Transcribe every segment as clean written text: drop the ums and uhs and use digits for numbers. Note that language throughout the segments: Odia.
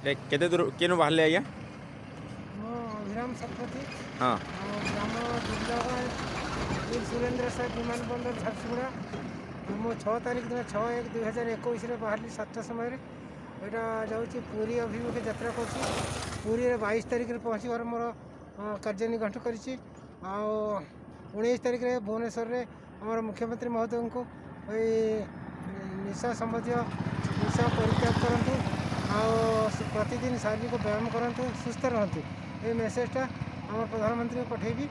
केते दूर केनु बाहरले आज्ञा ମୁଁ ଅଭିରାମ ଶତପଥୀ हाँ ଆଉ ଗ୍ରାମ ଦୁର୍ଗାଗାଁ ବୀର ସୁରେନ୍ଦ୍ର ସାଏ ବିମାନ ବନ୍ଦର ଝାରସୁଗୁଡ଼ା। ମୁଁ 6 ତାରିଖ ଦିନ 6/1/2021 ବାହାରିଲି 7ଟା ସମୟରେ। ଏଇଟା ଯାଉଛି ପୁରୀ ଅଭିମୁଖେ ଯାତ୍ରା କରୁଛି। ପୁରୀରେ 22 ତାରିଖରେ ପହଞ୍ଚିବାର ମୋର କାର୍ଯ୍ୟ ନିଘଣ୍ଟ କରିଛି। ଆଉ 19 ତାରିଖରେ ଭୁବନେଶ୍ୱରରେ ଆମର ମୁଖ୍ୟମନ୍ତ୍ରୀ ମହୋଦୟଙ୍କୁ ଏଇ ନିଶା ସମ୍ବନ୍ଧୀୟ ନିଶା ପରିତ୍ୟାଗ କରନ୍ତୁ ଆଉ ପ୍ରତିଦିନ ଶାରୀରିକ ବ୍ୟାୟାମ କରନ୍ତୁ, ସୁସ୍ଥ ରୁହନ୍ତୁ, এই ମେସେଜଟା ଆମର ପ୍ରଧାନମନ୍ତ୍ରୀଙ୍କୁ ପଠାଇବି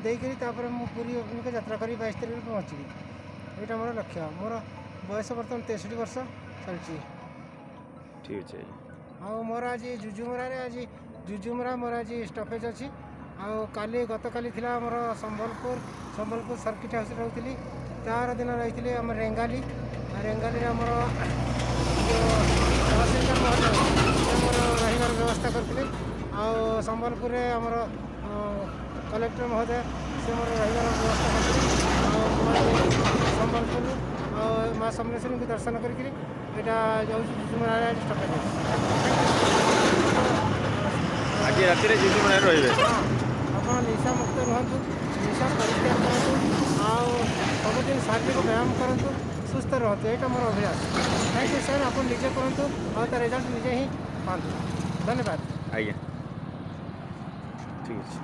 ଦେଇକରି ତାପରେ ମୁଁ ପୁରୀ ଅଭିମୁଖେ ଯାତ୍ରା କରି 22 ତାରିଖରେ ପହଞ୍ଚିବି। ଏଇଟା ମୋର ଲକ୍ଷ୍ୟ। ମୋର ବୟସ ବର୍ତ୍ତମାନ 63 ବର୍ଷ ଚାଲିଛି। ठीक अच्छे ଆଉ ମୋର ଆଜି ଜୁଜୁମରା ମୋର ଆଜି ଷ୍ଟପେଜ୍ ଅଛି। ଆଉ ଗତକାଲି ଥିଲା ଆମର ସମ୍ବଲପୁର ସର୍କିଟ୍ ହାଉସ୍ରେ ରହୁଥିଲି। ତା'ର ଦିନ ରହିଥିଲି ଆମର ରେଙ୍ଗାଲିରେ ଆମର ତହସିଲଦାର ମହୋଦୟ ଆମର ରହିବାର ବ୍ୟବସ୍ଥା କରିଥିଲେ। ଆଉ ସମ୍ବଲପୁରରେ ଆମର କଲେକ୍ଟର ମହୋଦୟ ସେ ମୋର ରହିବାର ବ୍ୟବସ୍ଥା କରିଥିଲେ। ଆଉ ସମ୍ବଲପୁର ଆଉ ମା ସମଲେଶ୍ୱରୀଙ୍କୁ ଦର୍ଶନ କରିକିରି ଏଇଟା ଯାଉଛି ଜୁଜୁମରାରେ ଆଜି ଷ୍ଟପେଜ୍ ଅଛି। आज राति जुजुमड़ा रे ଆପଣ ନିଶା ମୁକ୍ତ ରୁହନ୍ତୁ, ନିଶା ପରିତ୍ୟାଗ କରନ୍ତୁ ଆଉ ସବୁଦିନ ଶାରୀରିକ ବ୍ୟାୟାମ କରନ୍ତୁ, ସୁସ୍ଥ ରୁହନ୍ତୁ। ଏଇଟା ମୋର ଅଭ୍ୟାସ। Thank you sir. ଆପଣ ନିଜେ କରନ୍ତୁ ଆଉ ତା ରେଜଲ୍ଟ ନିଜେ ହିଁ ପାଆନ୍ତୁ। ଧନ୍ୟବାଦ। आज्ञा ठीक अच्छे।